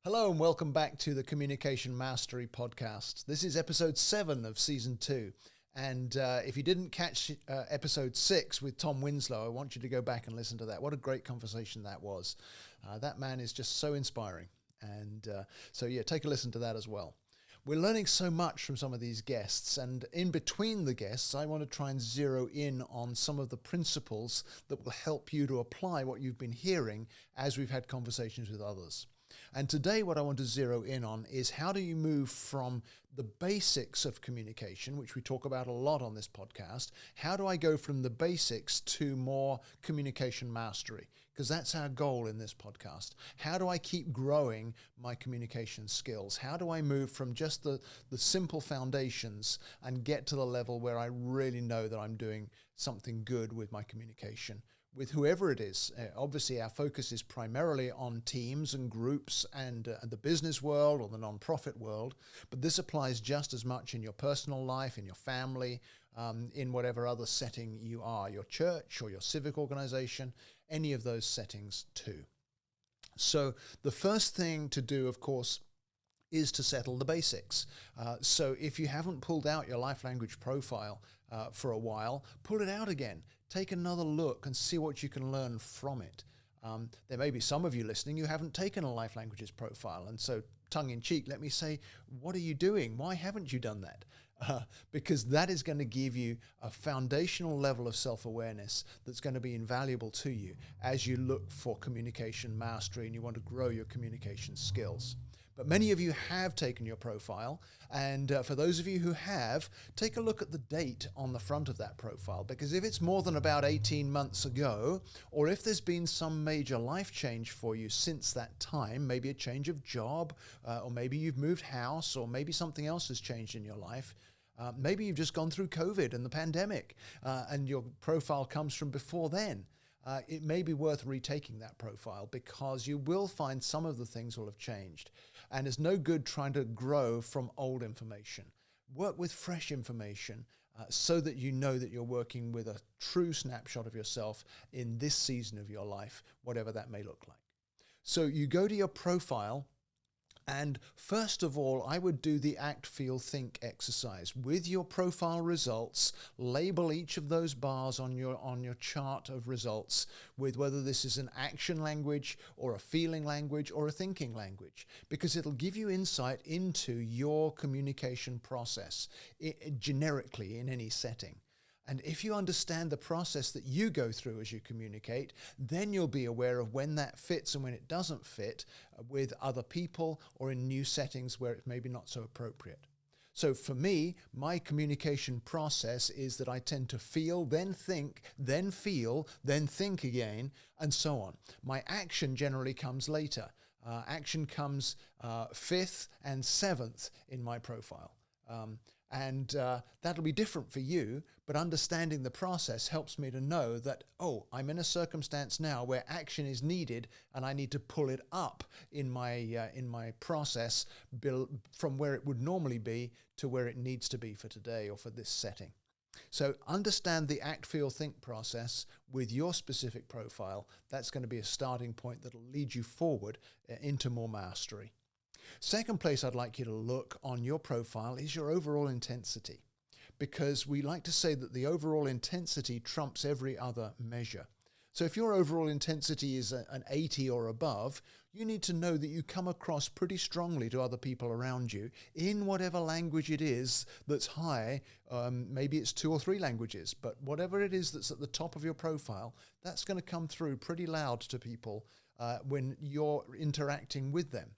Hello and welcome back to the Communication Mastery Podcast. This is episode 7 of season 2. And if you didn't catch episode 6 with Tom Winslow, I want you to go back and listen to that. What a great conversation that was. That man is just so inspiring. And take a listen to that as well. We're learning so much from some of these guests, and in between the guests, I want to try and zero in on some of the principles that will help you to apply what you've been hearing as we've had conversations with others. And today what I want to zero in on is how do you move from the basics of communication, which we talk about a lot on this podcast. How do I go from the basics to more communication mastery? Because that's our goal in this podcast. How do I keep growing my communication skills? How do I move from just the simple foundations and get to the level where I really know that I'm doing something good with my communication? With whoever it is. Obviously, our focus is primarily on teams and groups and the business world or the nonprofit world, but this applies just as much in your personal life, in your family, in whatever other setting you are, your church or your civic organization, any of those settings too. So the first thing to do, of course, is to settle the basics. So if you haven't pulled out your life language profile for a while, pull it out again. Take another look and see what you can learn from it. There may be some of you listening who haven't taken a life languages profile. And so tongue in cheek, let me say, what are you doing? Why haven't you done that? Because that is going to give you a foundational level of self-awareness that's going to be invaluable to you as you look for communication mastery and you want to grow your communication skills. But many of you have taken your profile, and for those of you who have, take a look at the date on the front of that profile, because if it's more than about 18 months ago, or if there's been some major life change for you since that time, maybe a change of job, or maybe you've moved house, or maybe something else has changed in your life, maybe you've just gone through COVID and the pandemic, and your profile comes from before then. It may be worth retaking that profile because you will find some of the things will have changed. And it's no good trying to grow from old information. Work with fresh information so that you know that you're working with a true snapshot of yourself in this season of your life, whatever that may look like. So you go to your profile, and first of all, I would do the act, feel, think exercise. With your profile results, label each of those bars on your chart of results with whether this is an action language or a feeling language or a thinking language, because it'll give you insight into your communication process generically in any setting. And if you understand the process that you go through as you communicate, then you'll be aware of when that fits and when it doesn't fit with other people or in new settings where it's maybe not so appropriate. So for me, my communication process is that I tend to feel, then think, then feel, then think again, and so on. My action generally comes later. Action comes 5th and 7th in my profile. And that'll be different for you, but understanding the process helps me to know that, I'm in a circumstance now where action is needed and I need to pull it up in my process from where it would normally be to where it needs to be for today or for this setting. So understand the act, feel, think process with your specific profile. That's going to be a starting point that'll lead you forward into more mastery. Second place I'd like you to look on your profile is your overall intensity, because we like to say that the overall intensity trumps every other measure. So if your overall intensity is an 80 or above, you need to know that you come across pretty strongly to other people around you in whatever language it is that's high. Maybe it's 2 or 3 languages, but whatever it is that's at the top of your profile, that's going to come through pretty loud to people when you're interacting with them.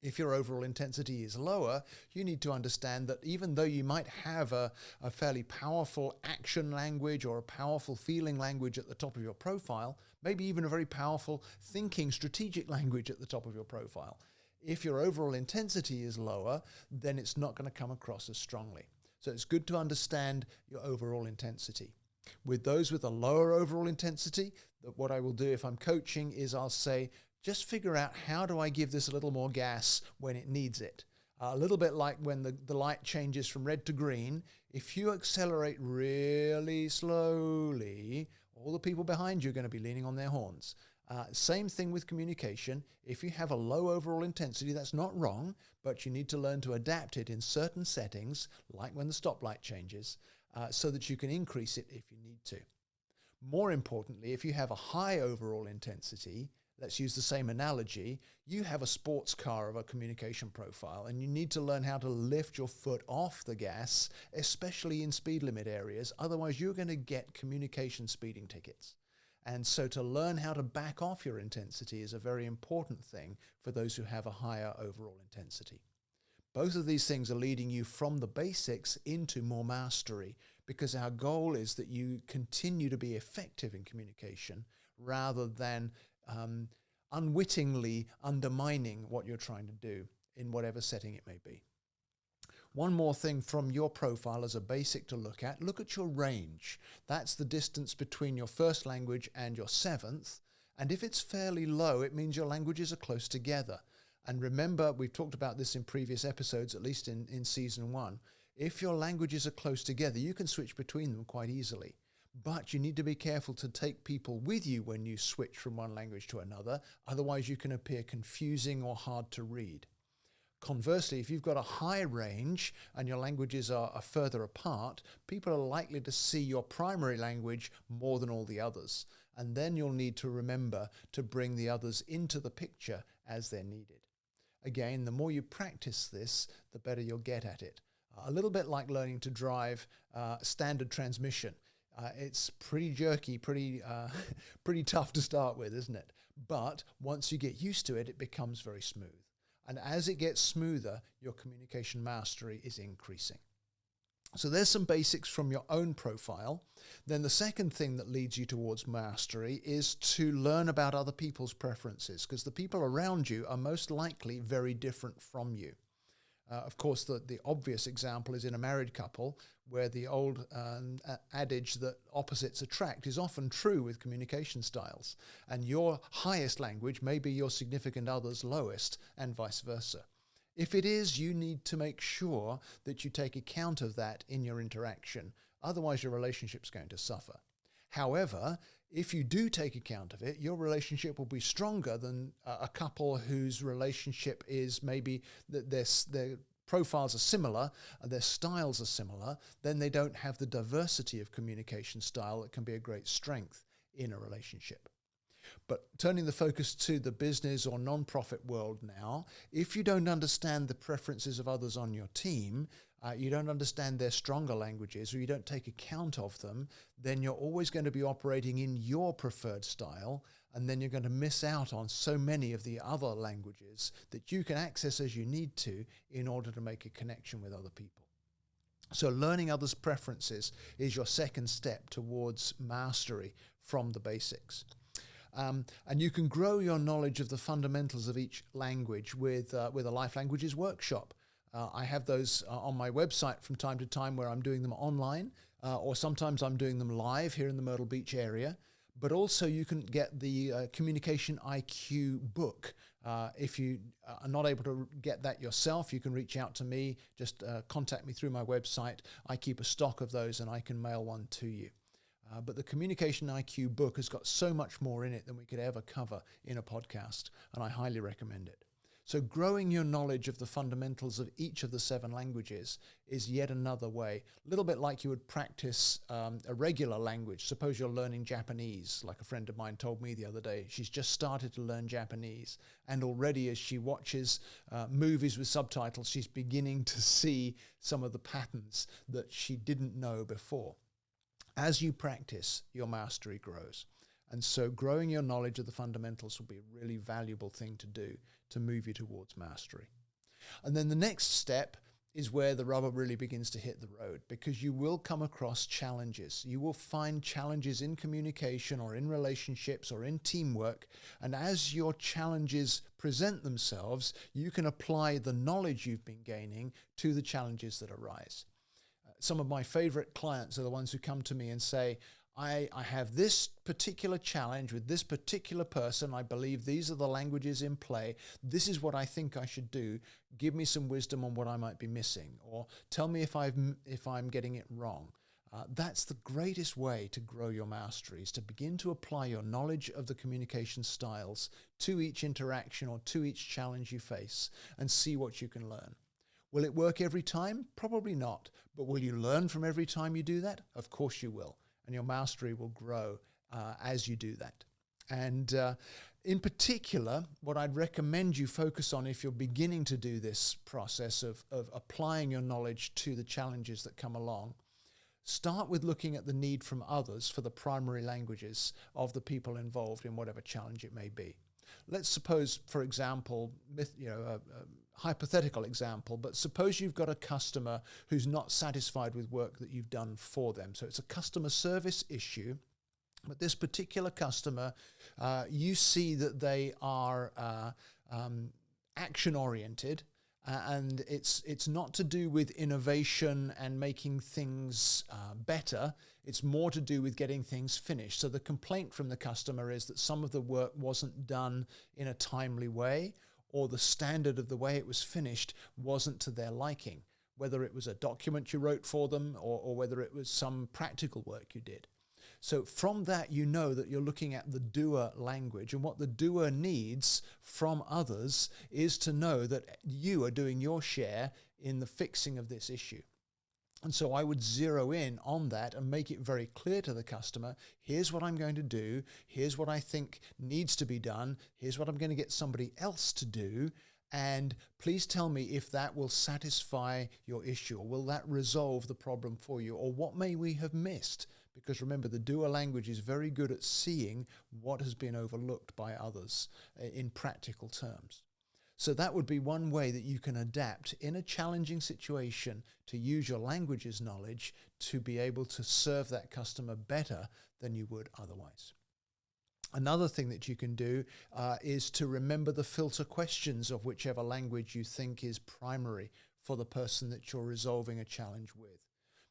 If your overall intensity is lower, you need to understand that even though you might have a fairly powerful action language or a powerful feeling language at the top of your profile, maybe even a very powerful thinking strategic language at the top of your profile, if your overall intensity is lower, then it's not going to come across as strongly. So it's good to understand your overall intensity. With those with a lower overall intensity, what I will do if I'm coaching is I'll say, just figure out how do I give this a little more gas when it needs it. A little bit like when the light changes from red to green. If you accelerate really slowly, all the people behind you are going to be leaning on their horns. Same thing with communication. If you have a low overall intensity, that's not wrong, but you need to learn to adapt it in certain settings, like when the stoplight changes, so that you can increase it if you need to. More importantly, if you have a high overall intensity, let's use the same analogy, you have a sports car of a communication profile and you need to learn how to lift your foot off the gas, especially in speed limit areas. Otherwise, you're going to get communication speeding tickets. And so to learn how to back off your intensity is a very important thing for those who have a higher overall intensity. Both of these things are leading you from the basics into more mastery, because our goal is that you continue to be effective in communication rather than unwittingly undermining what you're trying to do in whatever setting it may be. One more thing from your profile as a basic to look at your range. That's the distance between your first language and your seventh. And if it's fairly low, it means your languages are close together. And remember, we've talked about this in previous episodes, at least in season 1. If your languages are close together, you can switch between them quite easily. But you need to be careful to take people with you when you switch from one language to another. Otherwise, you can appear confusing or hard to read. Conversely, if you've got a high range and your languages are further apart, people are likely to see your primary language more than all the others. And then you'll need to remember to bring the others into the picture as they're needed. Again, the more you practice this, the better you'll get at it. A little bit like learning to drive standard transmission. It's pretty jerky, pretty tough to start with, isn't it? But once you get used to it, it becomes very smooth. And as it gets smoother, your communication mastery is increasing. So there's some basics from your own profile. Then the second thing that leads you towards mastery is to learn about other people's preferences, because the people around you are most likely very different from you. Of course, the obvious example is in a married couple, where the old adage that opposites attract is often true with communication styles. And your highest language may be your significant other's lowest, and vice versa. If it is, you need to make sure that you take account of that in your interaction. Otherwise, your relationship's going to suffer. However, if you do take account of it, your relationship will be stronger than a couple whose relationship is maybe that their profiles are similar, their styles are similar, then they don't have the diversity of communication style that can be a great strength in a relationship. But turning the focus to the business or non-profit world now, if you don't understand the preferences of others on your team, you don't understand their stronger languages, or you don't take account of them, then you're always going to be operating in your preferred style, and then you're going to miss out on so many of the other languages that you can access as you need to in order to make a connection with other people. So learning others' preferences is your second step towards mastery from the basics. And you can grow your knowledge of the fundamentals of each language with a Life Languages workshop. I have those on my website from time to time where I'm doing them online, or sometimes I'm doing them live here in the Myrtle Beach area. But also you can get the Communication IQ book. If you are not able to get that yourself, you can reach out to me. Just contact me through my website. I keep a stock of those and I can mail one to you. But the Communication IQ book has got so much more in it than we could ever cover in a podcast, and I highly recommend it. So growing your knowledge of the fundamentals of each of the 7 languages is yet another way, a little bit like you would practice a regular language. Suppose you're learning Japanese, like a friend of mine told me the other day. She's just started to learn Japanese, and already as she watches movies with subtitles, she's beginning to see some of the patterns that she didn't know before. As you practice, your mastery grows. And so growing your knowledge of the fundamentals will be a really valuable thing to do to move you towards mastery. And then the next step is where the rubber really begins to hit the road, because you will come across challenges. You will find challenges in communication or in relationships or in teamwork. And as your challenges present themselves, you can apply the knowledge you've been gaining to the challenges that arise. Some of my favorite clients are the ones who come to me and say, I have this particular challenge with this particular person. I believe these are the languages in play. This is what I think I should do. Give me some wisdom on what I might be missing, or tell me if I'm getting it wrong. That's the greatest way to grow your mastery, is to begin to apply your knowledge of the communication styles to each interaction or to each challenge you face and see what you can learn. Will it work every time? Probably not. But will you learn from every time you do that? Of course you will. And your mastery will grow as you do that. And in particular, what I'd recommend you focus on if you're beginning to do this process of applying your knowledge to the challenges that come along, start with looking at the need from others for the primary languages of the people involved in whatever challenge it may be. Let's suppose, for example, a hypothetical example, but suppose you've got a customer who's not satisfied with work that you've done for them. So it's a customer service issue, but this particular customer, you see that they are action-oriented, and it's not to do with innovation and making things better. It's more to do with getting things finished. So the complaint from the customer is that some of the work wasn't done in a timely way, or the standard of the way it was finished wasn't to their liking, whether it was a document you wrote for them or whether it was some practical work you did. So from that, you know that you're looking at the doer language, and what the doer needs from others is to know that you are doing your share in the fixing of this issue. And so I would zero in on that and make it very clear to the customer, here's what I'm going to do, here's what I think needs to be done, here's what I'm going to get somebody else to do, and please tell me if that will satisfy your issue, or will that resolve the problem for you, or what may we have missed? Because remember, the doer language is very good at seeing what has been overlooked by others in practical terms. So that would be one way that you can adapt in a challenging situation to use your languages knowledge to be able to serve that customer better than you would otherwise. Another thing that you can do is to remember the filter questions of whichever language you think is primary for the person that you're resolving a challenge with.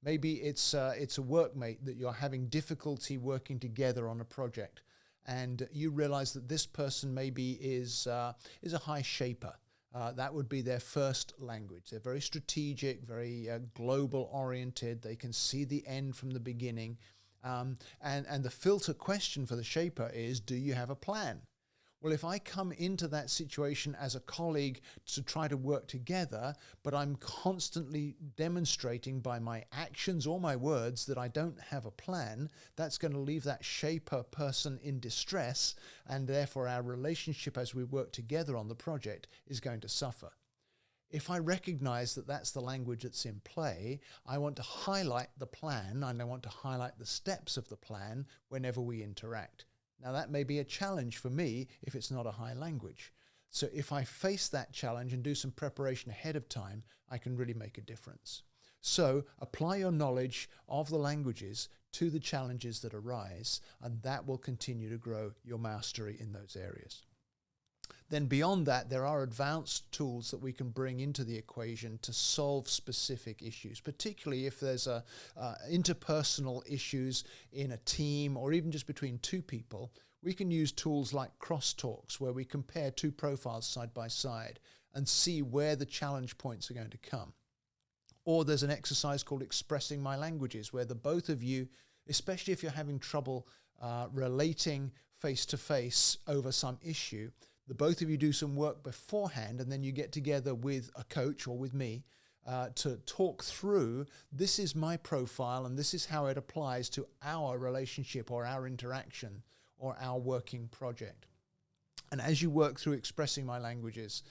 Maybe it's a workmate that you're having difficulty working together on a project, and you realize that this person maybe is a high shaper. That would be their first language. They're very strategic, very global oriented. They can see the end from the beginning. And the filter question for the shaper is, do you have a plan? Well, if I come into that situation as a colleague to try to work together, but I'm constantly demonstrating by my actions or my words that I don't have a plan, that's going to leave that shaper person in distress, and therefore our relationship as we work together on the project is going to suffer. If I recognize that that's the language that's in play, I want to highlight the plan and I want to highlight the steps of the plan whenever we interact. Now, that may be a challenge for me if it's not a high language. So if I face that challenge and do some preparation ahead of time, I can really make a difference. So apply your knowledge of the languages to the challenges that arise, and that will continue to grow your mastery in those areas. Then beyond that, there are advanced tools that we can bring into the equation to solve specific issues, particularly if there's interpersonal issues in a team or even just between two people. We can use tools like crosstalks, where we compare two profiles side by side and see where the challenge points are going to come. Or there's an exercise called expressing my languages, where the both of you, especially if you're having trouble relating face-to-face over some issue, the both of you do some work beforehand, and then you get together with a coach or with me to talk through, this is my profile and this is how it applies to our relationship or our interaction or our working project. And as you work through expressing my languages,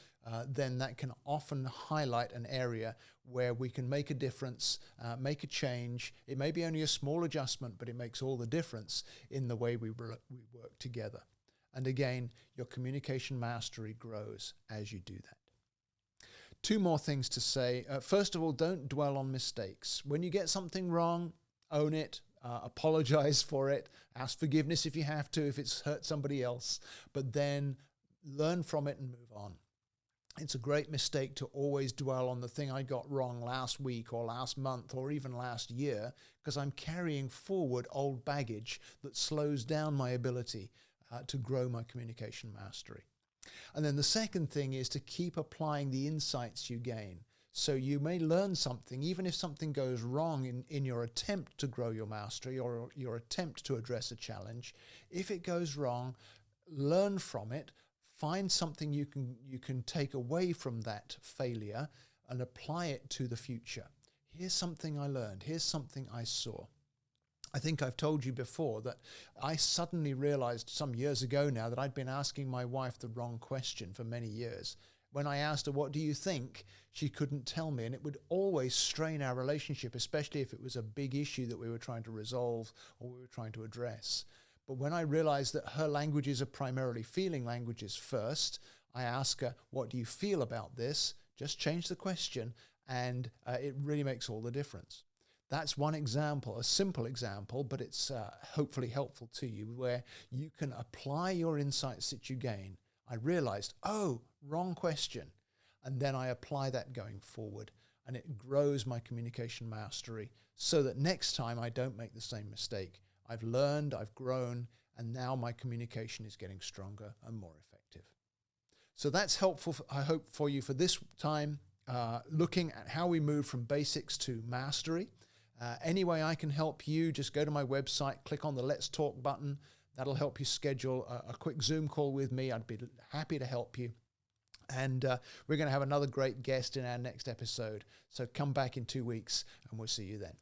then that can often highlight an area where we can make a difference, make a change. It may be only a small adjustment, but it makes all the difference in the way we work together. And again, your communication mastery grows as you do that. Two more things to say. First of all, don't dwell on mistakes. When you get something wrong, own it, apologize for it, ask forgiveness if you have to, if it's hurt somebody else, but then learn from it and move on. It's a great mistake to always dwell on the thing I got wrong last week or last month or even last year, because I'm carrying forward old baggage that slows down my ability to grow my communication mastery. And then the second thing is to keep applying the insights you gain. So you may learn something, even if something goes wrong in your attempt to grow your mastery or your attempt to address a challenge. If it goes wrong, learn from it, find something you can take away from that failure and apply it to the future. Here's something I learned. Here's something I saw. I think I've told you before that I suddenly realized some years ago now that I'd been asking my wife the wrong question for many years. When I asked her, what do you think? She couldn't tell me, and it would always strain our relationship, especially if it was a big issue that we were trying to resolve or we were trying to address. But when I realized that her languages are primarily feeling languages first, I ask her, what do you feel about this? Just change the question, and it really makes all the difference. That's one example, a simple example, but it's hopefully helpful to you, where you can apply your insights that you gain. I realized, oh, wrong question. And then I apply that going forward, and it grows my communication mastery so that next time I don't make the same mistake. I've learned, I've grown, and now my communication is getting stronger and more effective. So that's helpful, I hope, for you for this time, looking at how we move from basics to mastery. Any way I can help you, just go to my website, click on the Let's Talk button. That'll help you schedule a quick Zoom call with me. I'd be happy to help you. And we're going to have another great guest in our next episode. So come back in 2 weeks and we'll see you then.